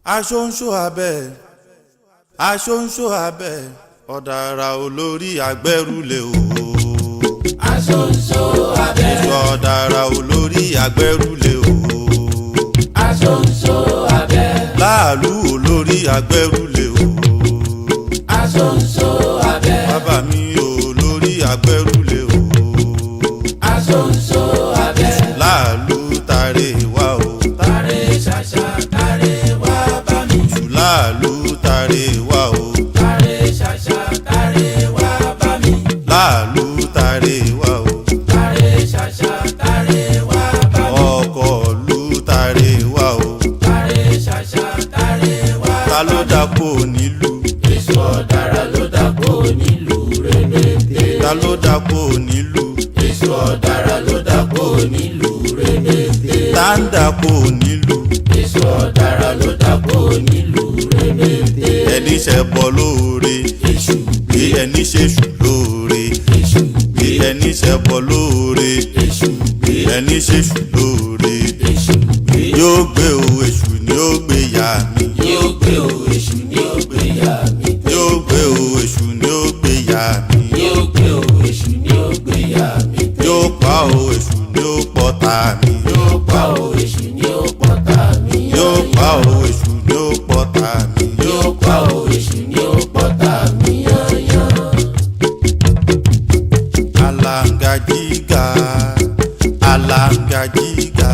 aṣóńṣó abẹ́ aṣóńṣó abẹ́ ọ̀dàrà olórí agbẹ́rùlé o. aṣóńṣó abẹ́ èso ọ̀dàrà olórí agbẹ́rùlé o. aṣóńṣó abẹ́ láàlú olórí agbẹ́rùlé o. aṣóńṣó abẹ́ bàbá mi olórí agbẹ́rùlé o. aṣóńṣó abẹ́ láàlú tàrẹ wá o. tàrẹ ṣàṣà tàrẹ wá bá mi. láàlú tàrẹ wá o. tàrẹ ṣàṣà tàrẹ wá bá mi. láàlú tàrẹ wá o. tàrẹ ṣàṣà tàrẹ wá bá mi. ọkọ̀ lú tàrẹ wá o. tàrẹ ṣàṣà tàrẹ wá ta bá ló mi. dàpọ̀ nílùú. èso ọ̀dàrà ló dàpọ̀ nílùú rẹ̀mẹ̀tẹ̀. ta ló dàpọ̀ nílùú. èso ọ̀dàrà ló dàpọ̀ nílùú rẹ̀mẹ̀tẹ̀. tá ń dàpọ̀ nílùú. èso ọ̀dàrà ló dàpọ̀ nílùú rẹ̀mẹ̀tẹ̀. ẹni ṣẹbọ lóore. èṣù bí ẹni ṣèṣù lóore. èṣù bí ẹni ṣẹbọ lóore. èṣù ẹni ṣèṣù lóore. èṣù yóò gbé o èṣù ni ó gbé yá mi. yóò gbé o èṣù ní ògbéyà mi. yóò gbé o èṣù ni ó gbé yá mi. yóò gbé o èṣù ní ògbéyà mi. yóò pa o èṣù ni ó pọ̀tá mi. yóò pa o èṣù ní òpọ̀tà mi. yóò pa o èṣù ni ó pọ̀tá mi. yóò pa o èṣù ní òpọ̀tà mi yányán. alangajiga alangajiga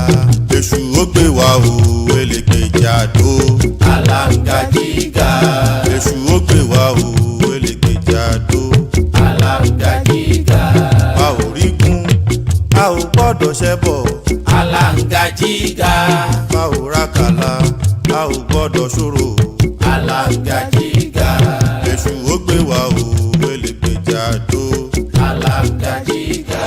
èṣù ó gbé wa o elégbèjàdó. alangajiga èṣù ó gbé wa o elégbèjàdó. alangajiga a ò rí gún a ò gbọ́dọ̀ ṣẹbọ. alangajiga a ò rákàlà a ò gbọ́dọ̀ ṣòro. alangajiga èṣù ó gbé wa o elégbèjàdó. alangajiga.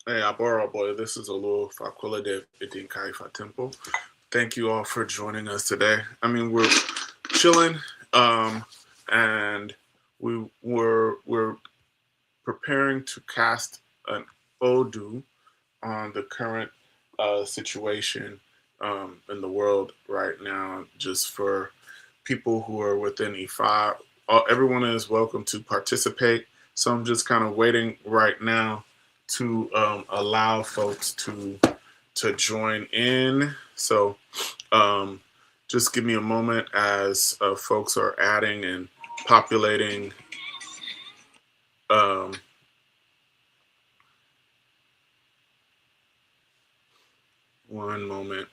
Hey, Abora boy, this is Olu Fakwila de Idinkai Temple. Thank you all for joining us today. I mean, we're chilling, and we're preparing to cast an Odu on the current situation in the world right now, just for people who are within IFA. Everyone is welcome to participate. So I'm just kind of waiting right now to allow folks to join in. So just give me a moment as folks are adding and populating. One moment.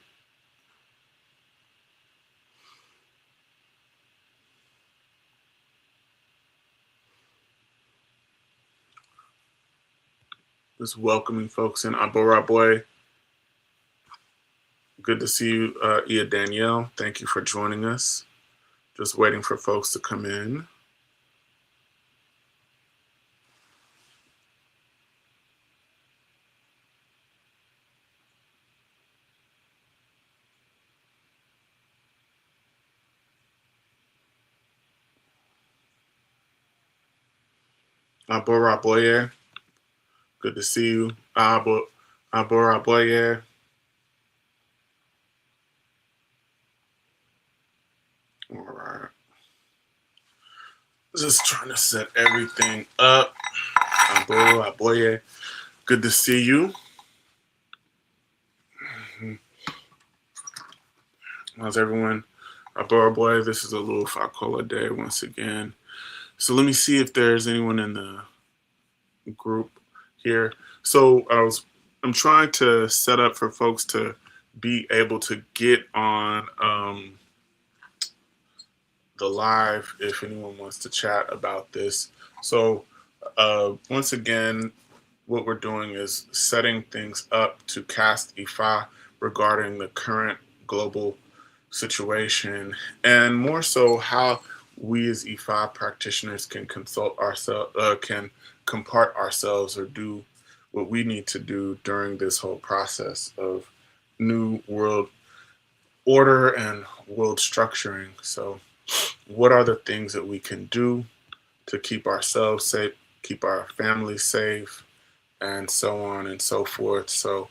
Just welcoming folks in. Abora boy, good to see you. Ia Danielle, thank you for joining us. Just waiting for folks to come in. Abora boy, good to see you. Abora boy. All right. Just trying to set everything up. Abora boy, good to see you. How's everyone? Abora boy, this is a little Facola day once again. So let me see if there's anyone in the group here. So I'm trying to set up for folks to be able to get on the live if anyone wants to chat about this. So once again, what we're doing is setting things up to cast IFA regarding the current global situation, and more so how we as IFA practitioners can consult ourselves, can compart ourselves or do what we need to do during this whole process of new world order and world structuring. So what are the things that we can do to keep ourselves safe, keep our families safe, and so on and so forth. So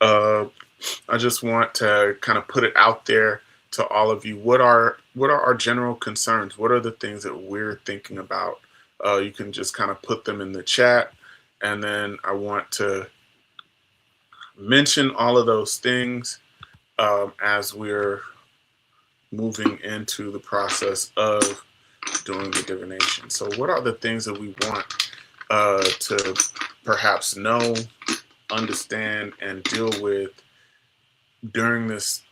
I just want to kind of put it out there to all of you. What are our general concerns? What are the things that we're thinking about? You can just kind of put them in the chat, and then I want to mention all of those things as we're moving into the process of doing the divination. So what are the things that we want to perhaps know, understand, and deal with during this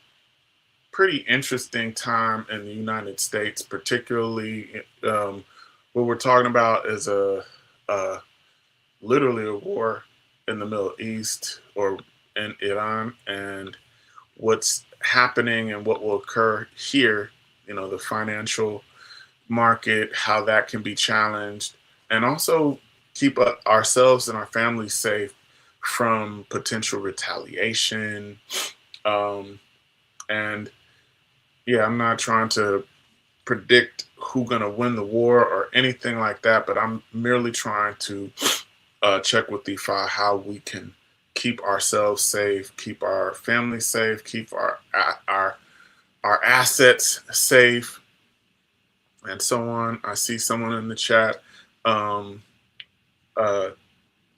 pretty interesting time in the United States, particularly what we're talking about is literally a war in the Middle East or in Iran, and what's happening and what will occur here, the financial market, how that can be challenged, and also keep ourselves and our families safe from potential retaliation. And yeah, I'm not trying to predict who's going to win the war or anything like that, but I'm merely trying to check with DeFi how we can keep ourselves safe, keep our families safe, keep our assets safe, and so on. I see someone in the chat.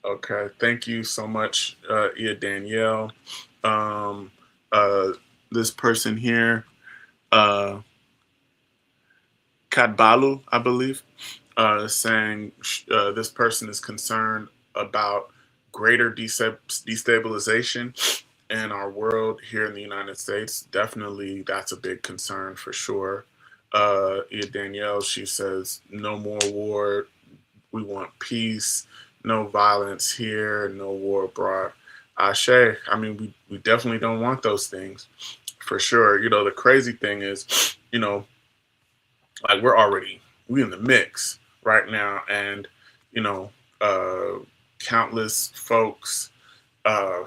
Okay, thank you so much, Ia Danielle. This person here, Kadbalu, I believe, saying this person is concerned about greater destabilization in our world here in the United States. Definitely, that's a big concern for sure. Danielle, she says, no more war. We want peace, no violence here, no war abroad. Ashe, I mean, we definitely don't want those things for sure. The crazy thing is, like we in the mix right now, and countless folks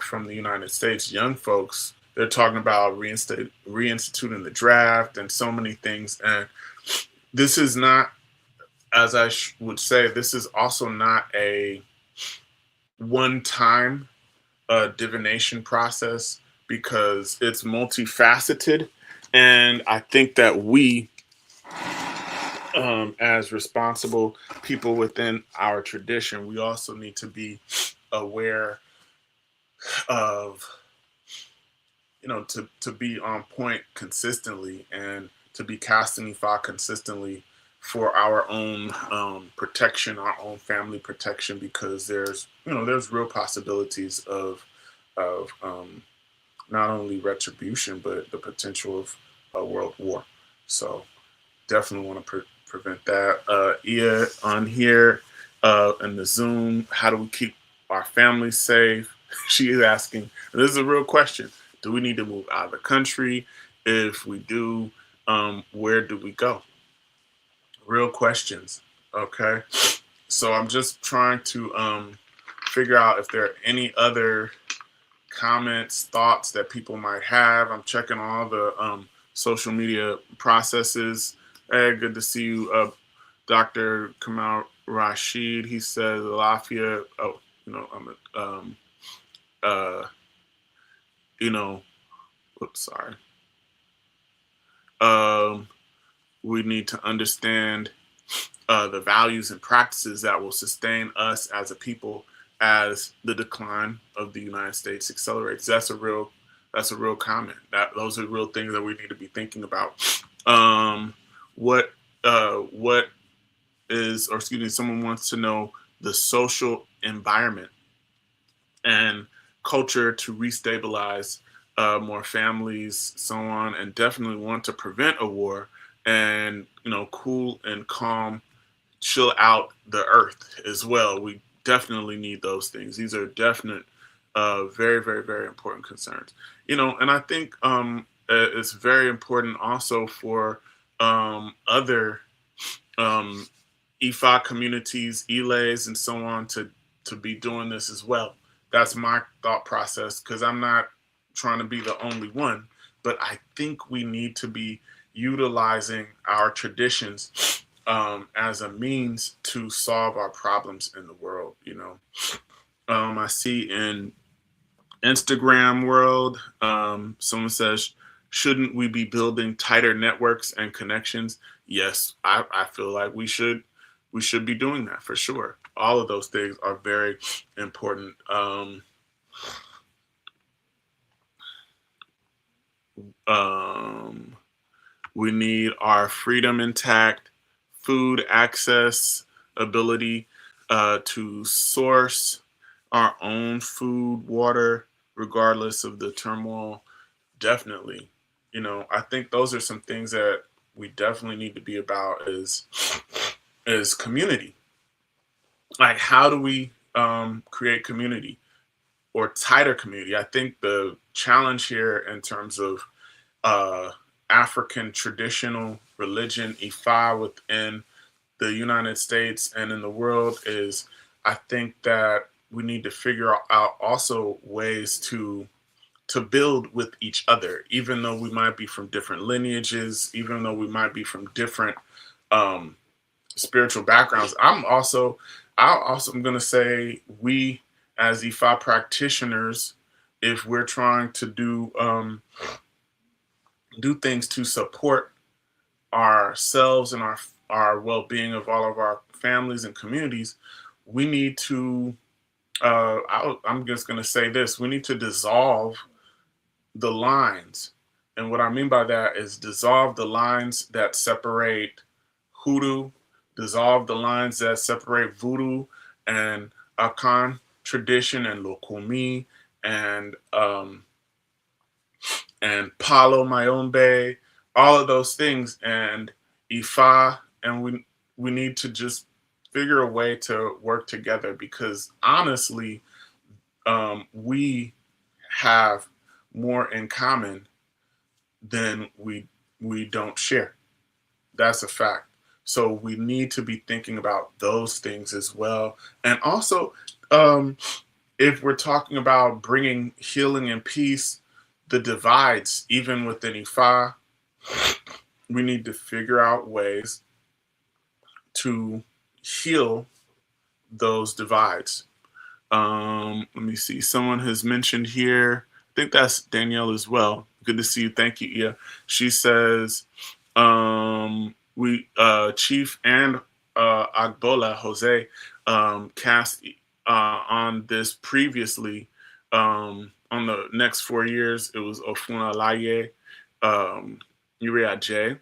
from the United States, young folks, they're talking about reinstituting the draft and so many things. And this is not, as I would say, this is also not a one-time divination process, because it's multifaceted. And I think that we, as responsible people within our tradition, we also need to be aware of, to be on point consistently and to be casting Ifa consistently for our own protection, our own family protection, because there's real possibilities of not only retribution but the potential of a world war. So definitely want to prevent that. Ia on here in the Zoom, how do we keep our families safe? She is asking, and this is a real question. Do we need to move out of the country? If we do, where do we go? Real questions. Okay. So I'm just trying to figure out if there are any other comments, thoughts that people might have. I'm checking all the social media processes. Hey, good to see you, Dr. Kamal Rashid. He says Lafayette. Oh, you know, uh, you know, oops, sorry. Um, we need to understand the values and practices that will sustain us as a people as the decline of the United States accelerates. That's a real comment. That those are real things that we need to be thinking about. Um, what is, or excuse me, someone wants to know the social environment and culture to restabilize more families, so on, and definitely want to prevent a war and cool and calm chill out the earth as well. We definitely need those things. These are definite, very, very, very important concerns. And I think it's very important also for other IFA communities, ELAs, and so on to be doing this as well. That's my thought process because I'm not trying to be the only one, but I think we need to be utilizing our traditions as a means to solve our problems in the world. I see in Instagram world, someone says, shouldn't we be building tighter networks and connections? Yes, I feel like we should be doing that for sure. All of those things are very important. We need our freedom intact, food access, ability to source our own food, water, regardless of the turmoil. Definitely. I think those are some things that we definitely need to be about is community. Like, how do we create community or tighter community? I think the challenge here in terms of uh, African traditional religion, Ifa, within the United States and in the world is, I think that we need to figure out also ways to build with each other, even though we might be from different lineages, even though we might be from different um, spiritual backgrounds. I'm going to say we as Ifa practitioners, if we're trying to do things to support ourselves and our well-being of all of our families and communities, we need to I'm just going to say this: we need to dissolve the lines. And what I mean by that is dissolve the lines that separate hoodoo, dissolve the lines that separate voodoo and Akan tradition and Lokumi and Palo Mayombe, all of those things, and Ifa, and we need to just figure a way to work together because honestly, we have more in common than we don't share. That's a fact. So we need to be thinking about those things as well, and also um, if we're talking about bringing healing and peace, the divides, even within Ifa, we need to figure out ways to heal those divides. Let me see. Someone has mentioned here, I think that's Danielle as well. Good to see you. Thank you, Ia. She says, we Chief and Agbola Jose cast on this previously. On the next 4 years, it was Ofuna Laye, Uriah J,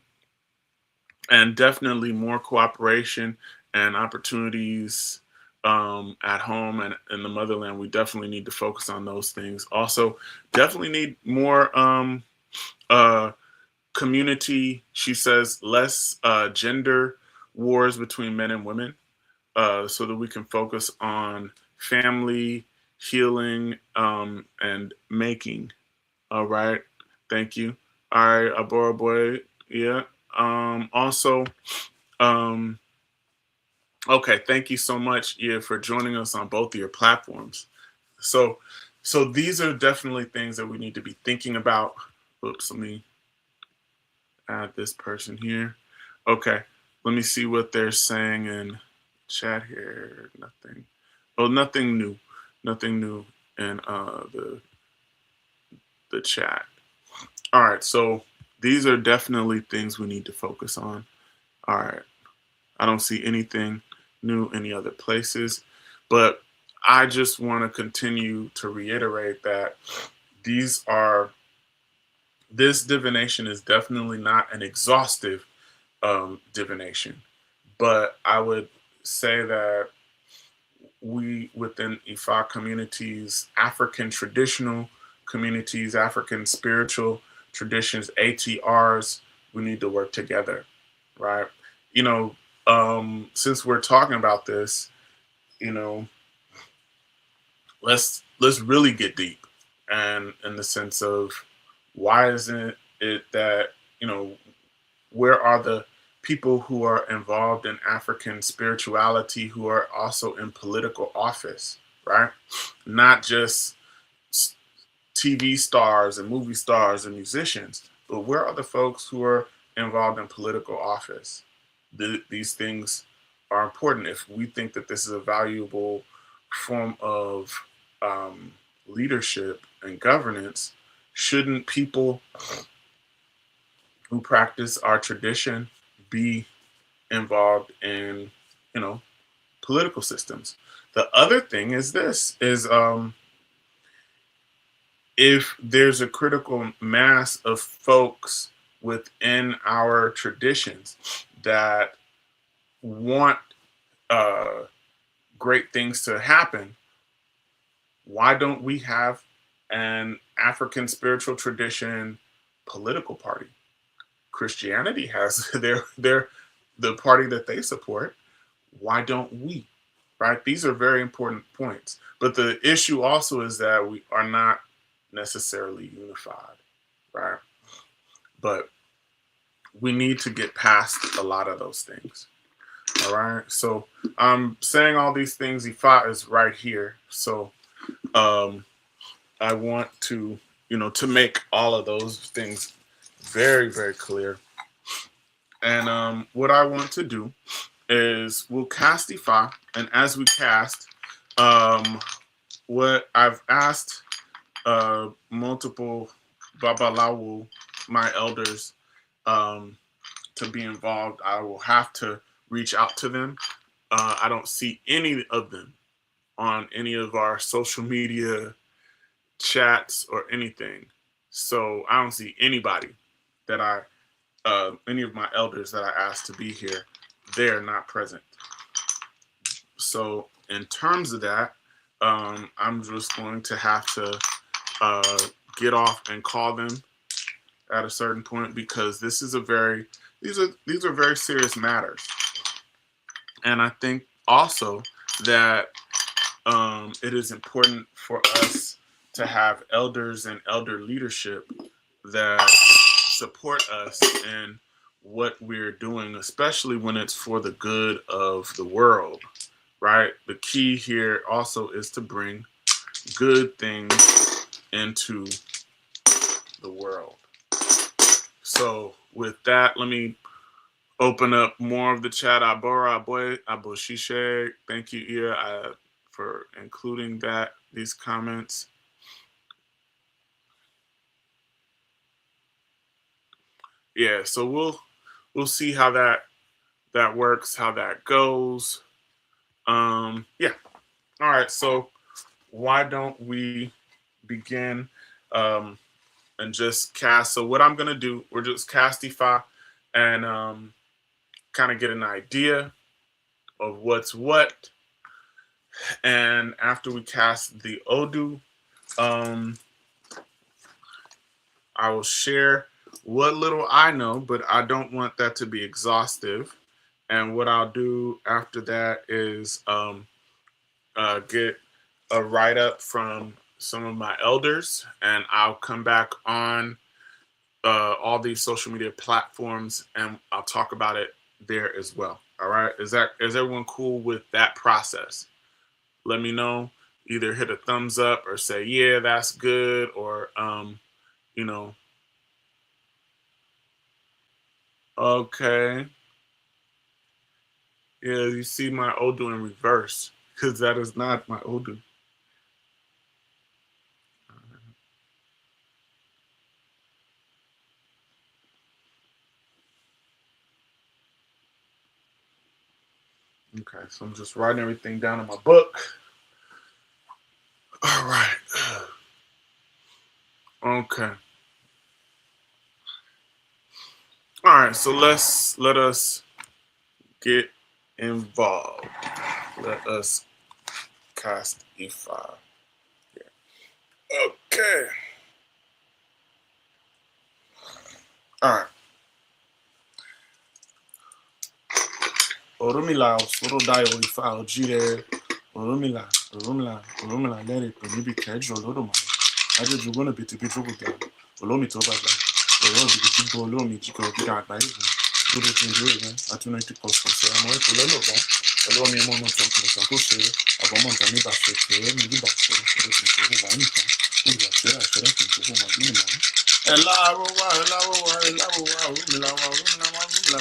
and definitely more cooperation and opportunities at home and in the motherland. We definitely need to focus on those things. Also, definitely need more uh, community. She says less gender wars between men and women, so that we can focus on family, healing, and making. All right. Thank you. All right, Abora Boy. Yeah. Also, um, okay, thank you so much, yeah, for joining us on both of your platforms. So, so these are definitely things that we need to be thinking about. Oops, let me add this person here. Okay, let me see what they're saying in chat here. Nothing. Oh, nothing new. Nothing new in the chat. All right, so these are definitely things we need to focus on. All right, I don't see anything new any other places, but I just want to continue to reiterate that these are this divination is definitely not an exhaustive divination, but I would say that we within IFA communities, African traditional communities, African spiritual traditions, ATRs, we need to work together, right? You know, since we're talking about this, you know, let's really get deep, and in the sense of why isn't it that where are the people who are involved in African spirituality who are also in political office, right? Not just TV stars and movie stars and musicians, but where are the folks who are involved in political office? These things are important. If we think that this is a valuable form of um, leadership and governance, shouldn't people who practice our tradition be involved in, you know, political systems? The other thing is this is if there's a critical mass of folks within our traditions that want uh, great things to happen, why don't we have an African spiritual tradition political party? Christianity has their the party that they support. Why don't we? Right? These are very important points. But the issue also is that we are not necessarily unified, right? But we need to get past a lot of those things. All right. So I'm saying all these things. Ifa is right here. So um, I want to, to make all of those things very, very clear. And what I want to do is we'll cast Ifa, and as we cast, um, what I've asked multiple Babalawo, my elders, um, to be involved. I will have to reach out to them. I don't see any of them on any of our social media chats or anything. So I don't see anybody that any of my elders that I asked to be here. They're not present. So in terms of that, I'm just going to have to uh, get off and call them at a certain point, because this is these are very serious matters. And I think also that it is important for us to have elders and elder leadership that support us in what we're doing, especially when it's for the good of the world, right? The key here also is to bring good things into the world. So with that, let me open up more of the chat. Abora Aboy Aboshishe. Thank you, Ira, for including these comments. Yeah, so we'll see how that works, how that goes. Yeah. All right. So why don't we begin and just cast? So what I'm gonna do, we're just castify and kind of get an idea of what's what. And after we cast the Odu, um, I will share what little I know, but I don't want that to be exhaustive. And what I'll do after that is get a write-up from some of my elders, and I'll come back on all these social media platforms, and I'll talk about it there as well. All right, is everyone cool with that process? Let me know. Either hit a thumbs up or say yeah, that's good, or you know, okay, yeah. You see my Odu in reverse because that is not my Odu. Okay, so I'm just writing everything down in my book. All right. Okay. All right. So let us get involved. Let us cast IFA. Okay. All right. Orumila soro dayo IFA ojire. Orumila, Orumila, let it be nibi kejo loroma. Ajo jugona biti bijuguda. Olomi tobaga. Olomi jibo olomi jiko gida agbaye. Todo tinjo atuna ti posto se amo e polelo ba. Olomi mo no tonko so ko se abomo ta mi ba se ke mi di ba se do tinjo ba ni ta. Ni ba se a se tinjo ma ni na. Elawo wa, Orumila wa.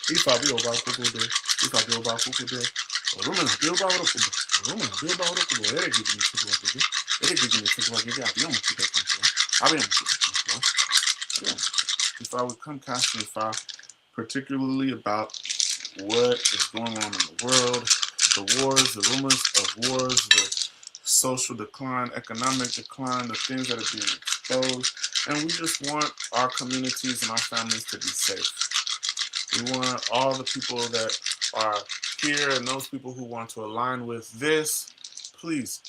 If I be over Kuku there, if I be over Kuku there, Roman be over Kuku, Roman be over Kuku, Eric giving me to what to do, Eric giving me to what to do, I'll be on to that control. I'll be on to that control. If I would come casting if I particularly about what is going on in the world, the wars, the rumors of wars, the social decline, economic decline, the things that are being exposed, and we just want our communities and our families to be safe. We want all the people that are here and those people who want to align with this, please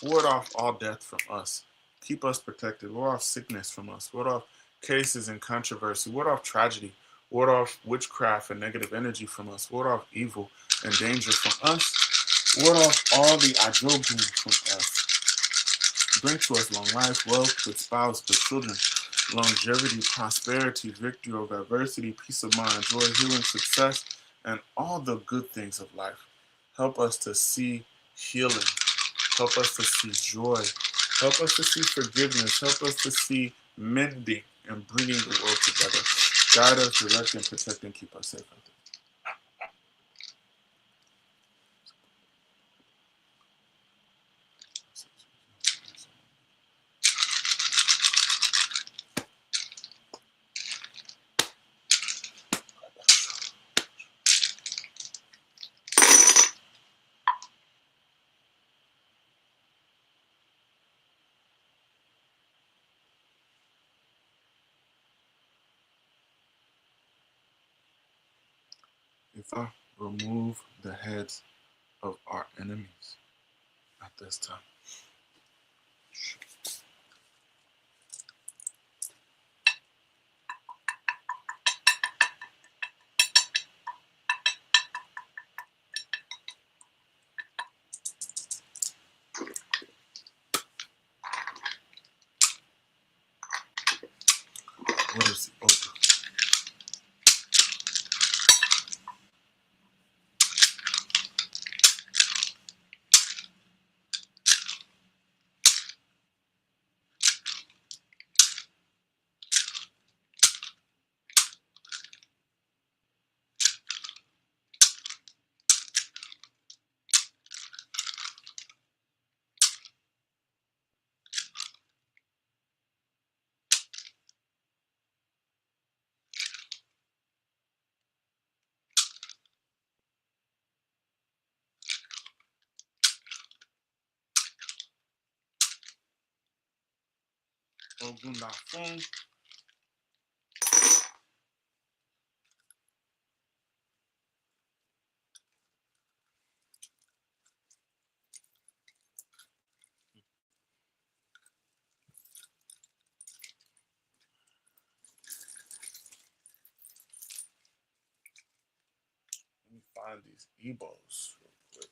ward off all death from us. Keep us protected. Ward off sickness from us. Ward off cases and controversy. Ward off tragedy. Ward off witchcraft and negative energy from us. Ward off evil and danger from us. Ward off all the ajogu from us. Bring to us long life, wealth, good spouse, good children, longevity, prosperity, victory over adversity, peace of mind, joy, healing, success, and all the good things of life. Help us to see healing. Help us to see joy. Help us to see forgiveness. Help us to see mending and bringing the world together. Guide us, direct, and protect, and keep us safe out there. If I remove the heads of our enemies at this time. What is the order? Ogun la fún. Let me find these Ebos real quick.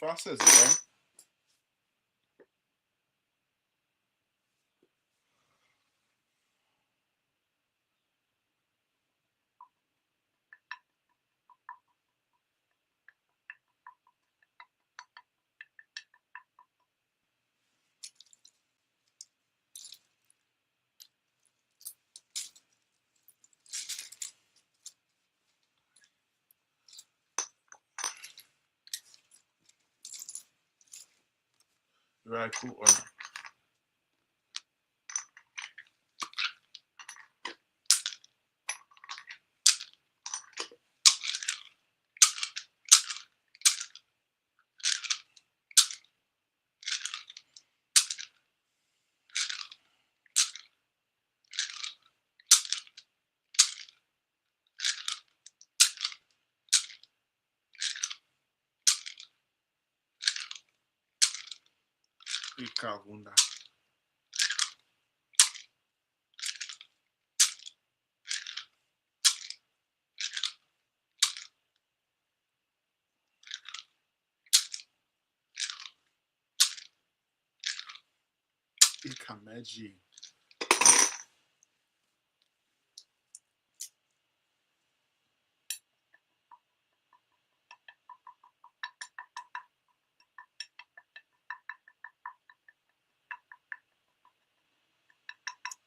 Français, right? Right, cool. Or not? Ikagunda. Ikameji.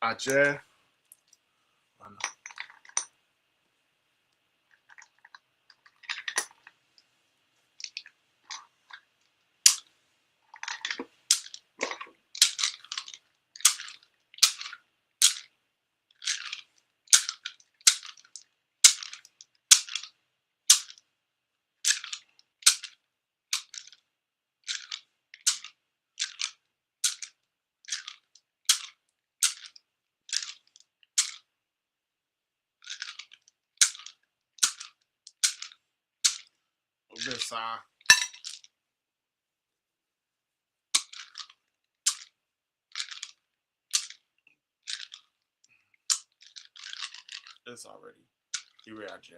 Aje. Obesa. It's already. Ire aje.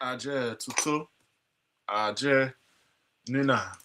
Aje tutu. Aje nina.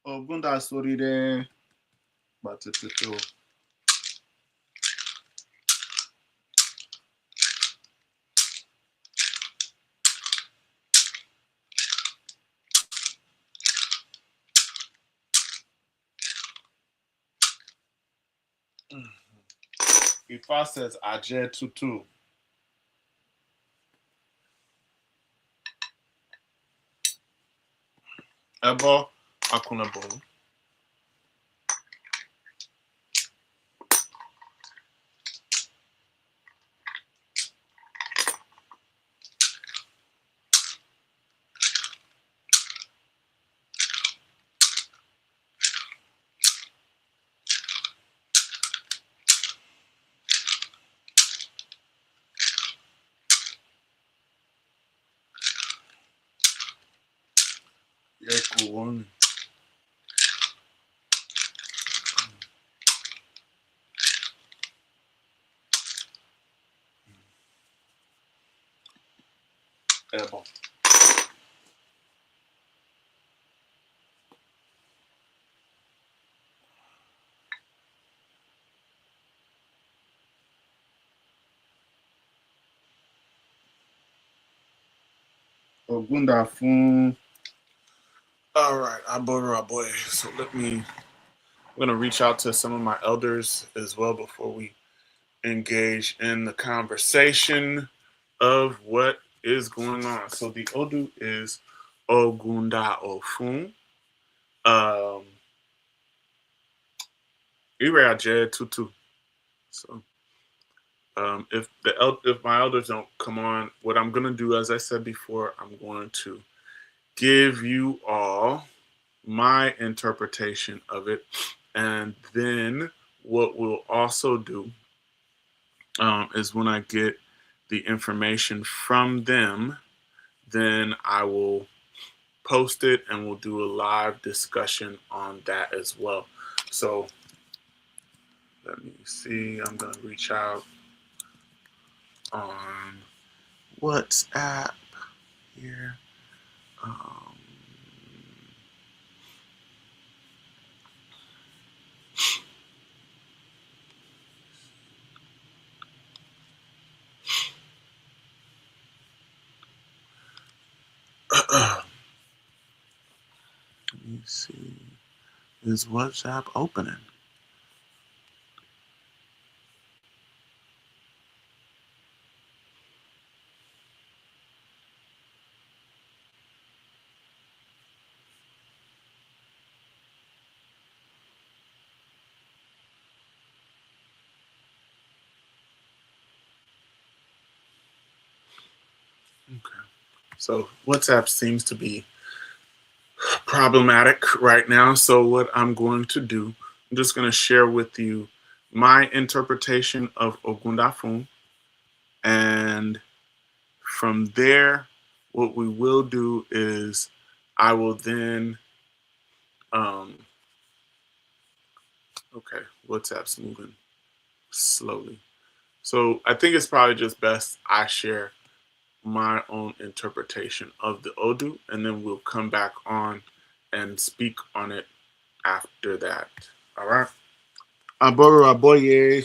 Ogunda sorire. Batututu. Ifa says aje tutu. Ebo akunabo. Yeku one. Ebo. Ogunda fun. All right, boy. So I'm gonna reach out to some of my elders as well before we engage in the conversation of what is going on. So the Odu is Ogunda Ofun. Um, Iraje Tutu. So if my elders don't come on, what I'm gonna do, as I said before, I'm going to give you all my interpretation of it, and then what we'll also do is when I get the information from them, then I will post it and we'll do a live discussion on that as well. So let me see. I'm gonna reach out on WhatsApp here. Um, let me see. Is WhatsApp opening? Okay. So WhatsApp seems to be problematic right now. So what I'm going to do, I'm just going to share with you my interpretation of Ogundafun, and from there, what we will do is I will then, um, okay, WhatsApp's moving slowly. So I think it's probably just best I share my own interpretation of the Odu, and then we'll come back on and speak on it after that. All right. Aboru Aboye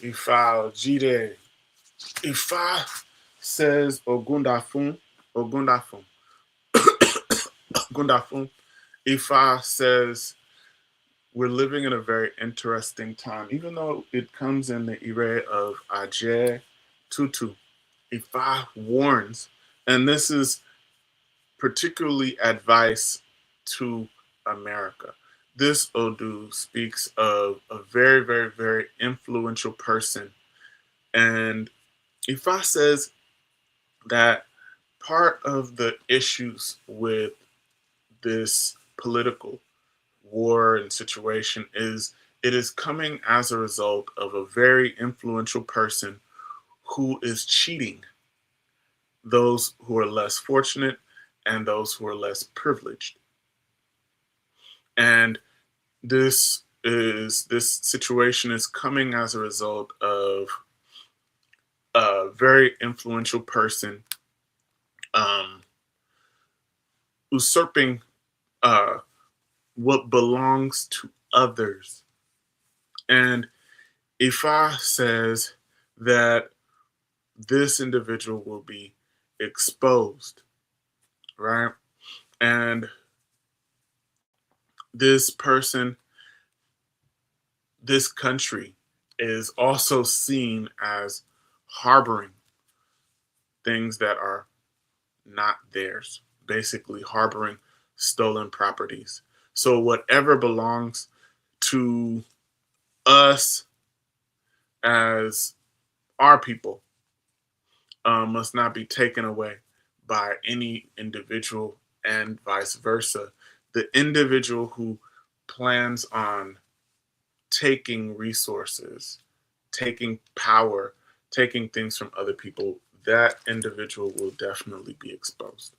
Ifa Jide. Ifa says Ogundafun. Ogundafun. Ogundafun. Ifa says we're living in a very interesting time, even though it comes in the array of Ajay Tutu. Ifa warns, and this is particularly advice to America. This Odu speaks of a very, very, very influential person. And Ifa says that part of the issues with this political war and situation is it is coming as a result of a very influential person who is cheating those who are less fortunate and those who are less privileged. And this situation is coming as a result of a very influential person um, usurping uh, what belongs to others. And Ifa says that this individual will be exposed, right? And this person, this country, is also seen as harboring things that are not theirs, basically harboring stolen properties. So whatever belongs to us as our people must not be taken away by any individual, and vice versa. The individual who plans on taking resources, taking power, taking things from other people, that individual will definitely be exposed.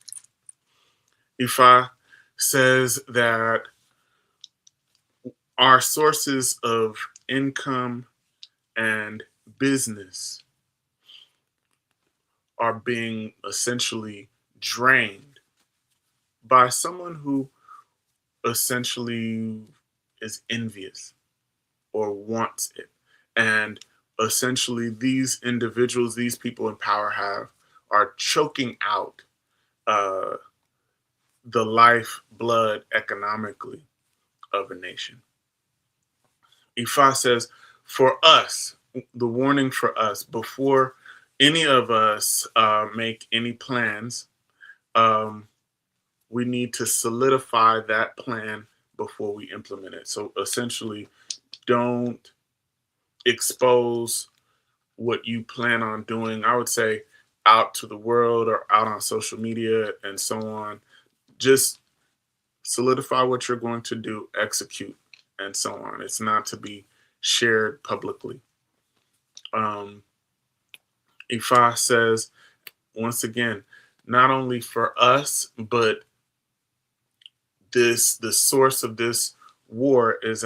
Ifa says that our sources of income and business are being essentially drained by someone who essentially is envious or wants it. And essentially, these individuals, these people in power are choking out uh, the life blood economically of a nation. Ifa says, for us, the warning for us before any of us make any plans, um, we need to solidify that plan before we implement it. So essentially, don't expose what you plan on doing, I would say, out to the world or out on social media and so on. Just solidify what you're going to do, execute, and so on. It's not to be shared publicly. Um, IFA says, once again, not only for us, but the source of this war is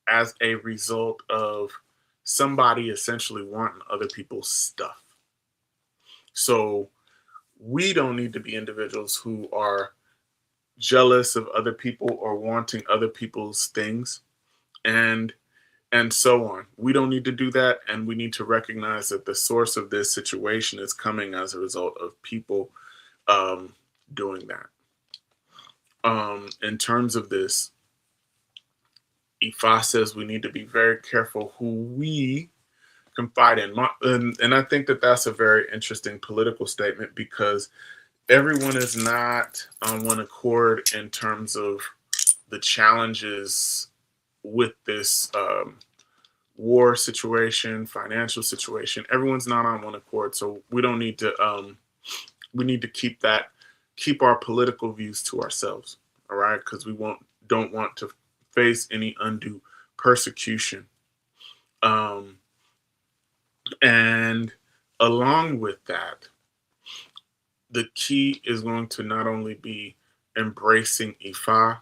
as a result of somebody essentially wanting other people's stuff. So we don't need to be individuals who are jealous of other people or wanting other people's things and so on. We don't need to do that, and we need to recognize that the source of this situation is coming as a result of people doing that. In terms of this, IFA says we need to be very careful who we confide in. And I think that that's a very interesting political statement because everyone is not on one accord in terms of the challenges with this war situation, financial situation. Everyone's not on one accord, so we don't need to. We need to keep our political views to ourselves. All right, because we don't want to face any undue persecution. Um, and along with that, the key is going to not only be embracing Ifa,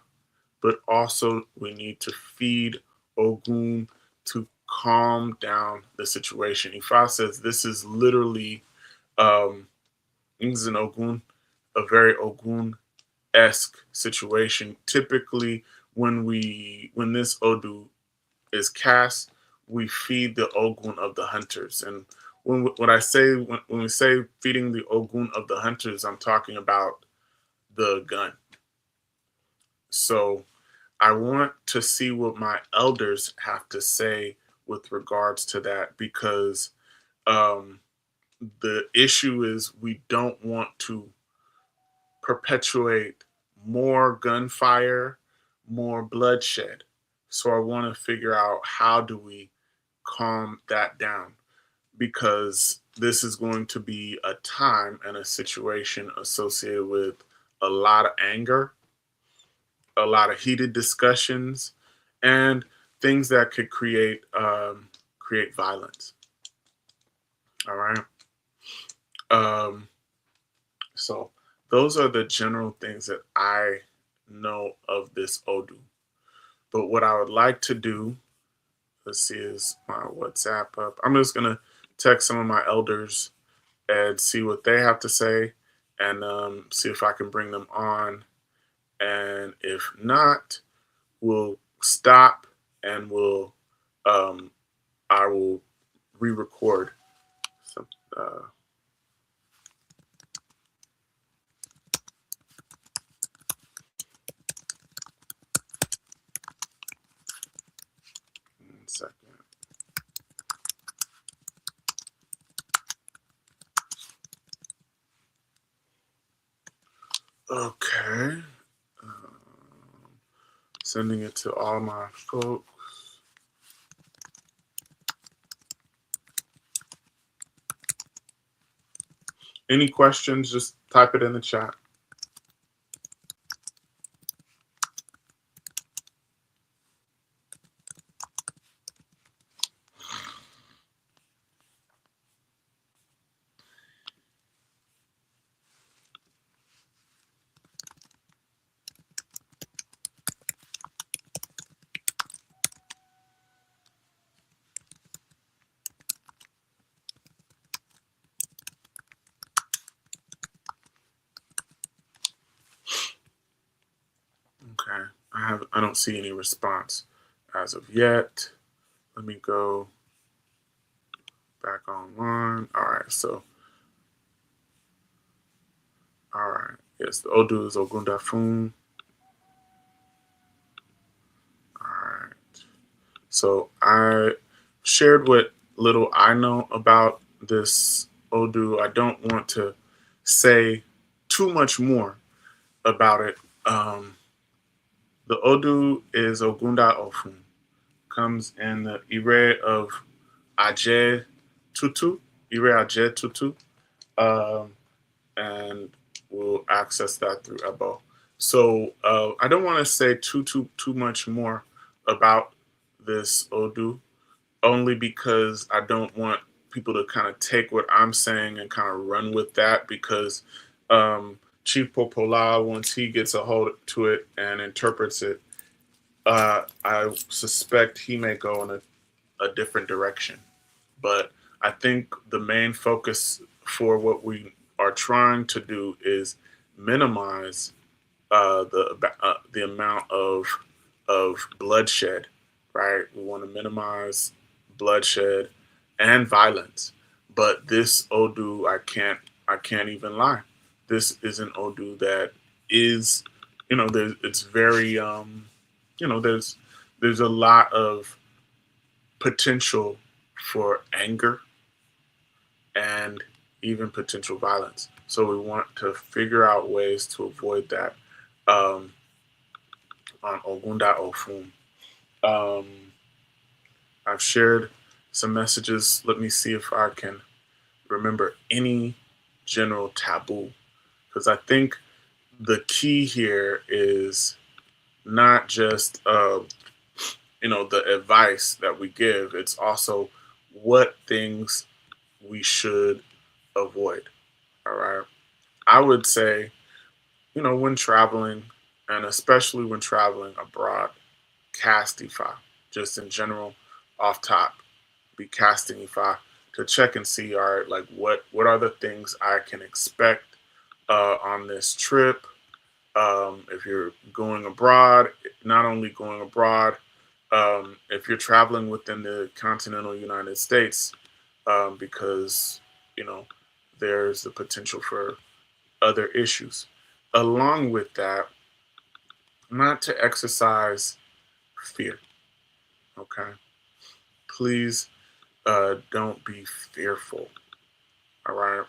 but also we need to feed Ogun to calm down the situation. Ifa says this is literally this is an Ogun, a very Ogun-esque situation. Typically, when this Odu is cast, we feed the Ogun of the hunters. And when we say feeding the Ogun of the hunters, I'm talking about the gun. So I want to see what my elders have to say with regards to that because um, the issue is we don't want to perpetuate more gunfire, more bloodshed. So I want to figure out how do we calm that down because this is going to be a time and a situation associated with a lot of anger, a lot of heated discussions, and things that could create violence. All right. Um, so those are the general things that I know of this Odu. But what I would like to do, let's see, is my WhatsApp up. I'm just gonna text some of my elders and see what they have to say, and see if I can bring them on. And if not, we'll stop and I will re-record some. One second. Okay. Sending it to all my folks. Any questions, just type it in the chat. Okay, I don't see any response as of yet. Let me go back online. All right, so all right, yes, the Odu is Ogundafun. All right, so I shared what little I know about this Odu. I don't want to say too much more about it. The Odu is Ogunda Ofun. Comes in the Ire of Aje Tutu, Ire Aje Tutu, um, and we'll access that through Ebo. So I don't want to say too much more about this Odu, only because I don't want people to kind of take what I'm saying and kind of run with that, because Chief Popola, once he gets a hold to it and interprets it, I suspect he may go in a different direction. But I think the main focus for what we are trying to do is minimize the amount of bloodshed, right? We want to minimize bloodshed and violence. But this Odu, I can't even lie. This is an Odu that is, it's very, there's a lot of potential for anger and even potential violence. So we want to figure out ways to avoid that um, on Ogunda Ofun. Um, I've shared some messages. Let me see if I can remember any general taboo, because I think the key here is not just the advice that we give. It's also what things we should avoid. All right. I would say, when traveling, and especially when traveling abroad, cast IFA, just in general, off top, be casting IFA to check and see, all right, like what are the things I can expect on this trip. If you're going abroad, not only going abroad, if you're traveling within the continental United States, because you know there's the potential for other issues. Along with that, not to exercise fear. Okay, please don't be fearful. All right.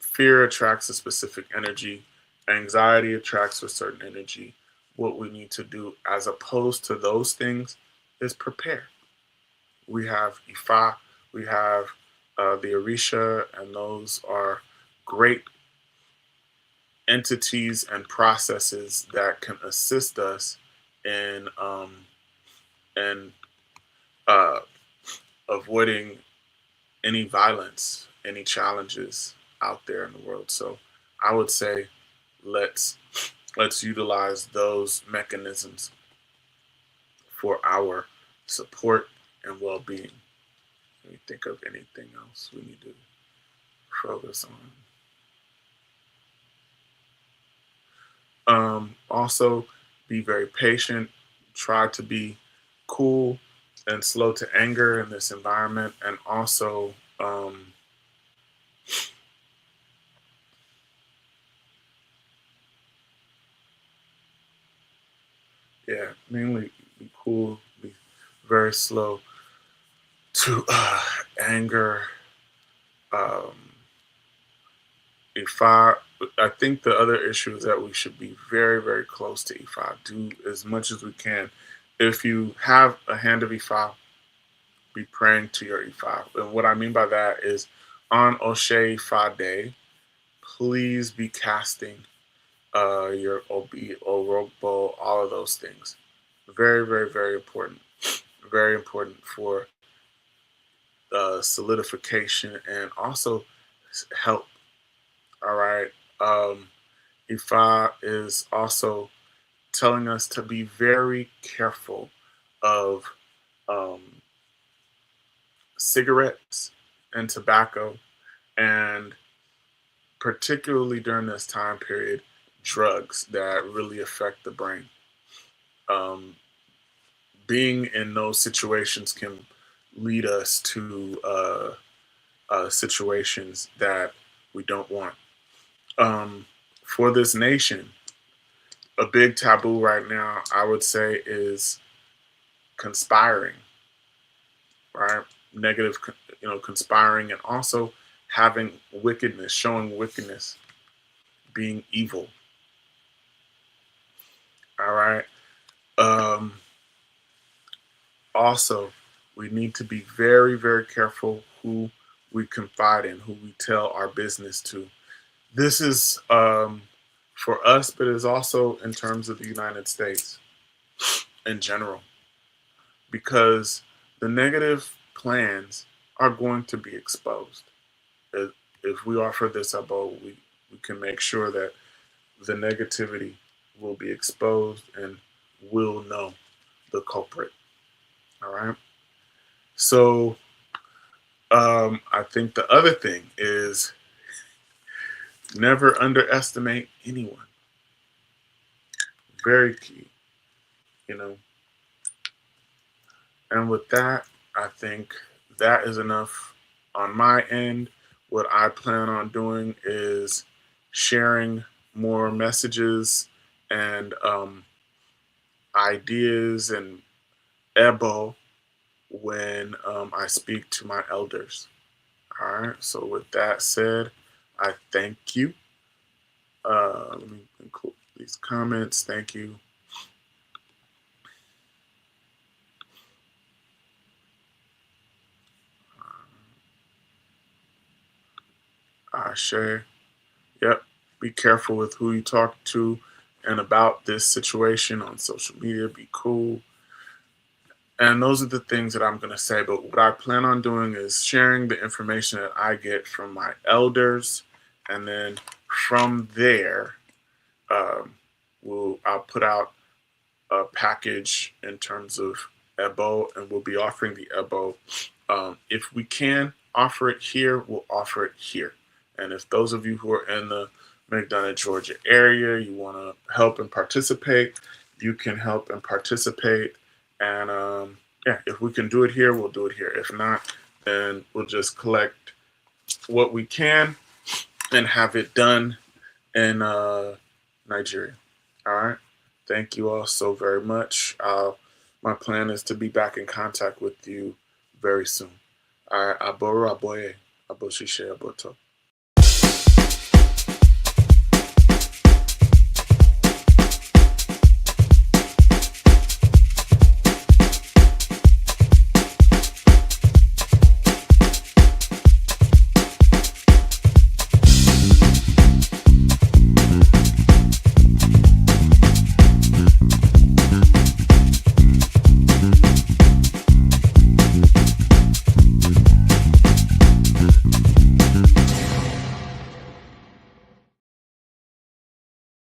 Fear attracts a specific energy. Anxiety attracts a certain energy. What we need to do, as opposed to those things, is prepare. We have Ifa, we have the Orisha, and those are great entities and processes that can assist us in in uh, avoiding any violence, any challenges out there in the world. So I would say let's let's utilize those mechanisms for our support and well-being. Let me think of anything else we need to focus on. Also, be very patient. Try to be cool and slow to anger in this environment, and also mainly be cool, be very slow to anger. Um, Ifa, I think the other issue is that we should be very, very close to Ifa. Do as much as we can. If you have a hand of Ifa, be praying to your Ifa. And what I mean by that is on Oshe Ifa Day, please be casting your Obi, Orogbo, all of those things. Very, very, very important. Very important for solidification and also help. All right. Ifa is also telling us to be very careful of um, cigarettes and tobacco, and particularly during this time period, drugs that really affect the brain. Um, Being in those situations can lead us to situations that we don't want. For this nation, a big taboo right now, I would say, is conspiring, right? negative, conspiring, and also having wickedness, showing wickedness, being evil. All right. Um, Also, we need to be very, very careful who we confide in, who we tell our business to. This is for us, but is also in terms of the United States in general, because the negative plans are going to be exposed. If we offer this abode, we can make sure that the negativity will be exposed and we'll know the culprit. All right. So I think the other thing is never underestimate anyone. Very key, you know. And with that, I think that is enough on my end. What I plan on doing is sharing more messages and ideas and ebo when I speak to my elders. All right. So with that said, I thank you. Let me include these comments. Thank you. Share. Yep. Be careful with who you talk to and about this situation on social media. Be cool. And those are the things that I'm going to say. But what I plan on doing is sharing the information that I get from my elders. And then from there, um, I'll put out a package in terms of EBO, and we'll be offering the EBO. If we can offer it here, we'll offer it here. And if those of you who are in the McDonough, Georgia area, you want to help and participate, you can help and participate. And yeah, if we can do it here, we'll do it here. If not, then we'll just collect what we can and have it done in Nigeria. All right. Thank you all so very much. My plan is to be back in contact with you very soon. All right. Aboro aboye, aboshishe aboto.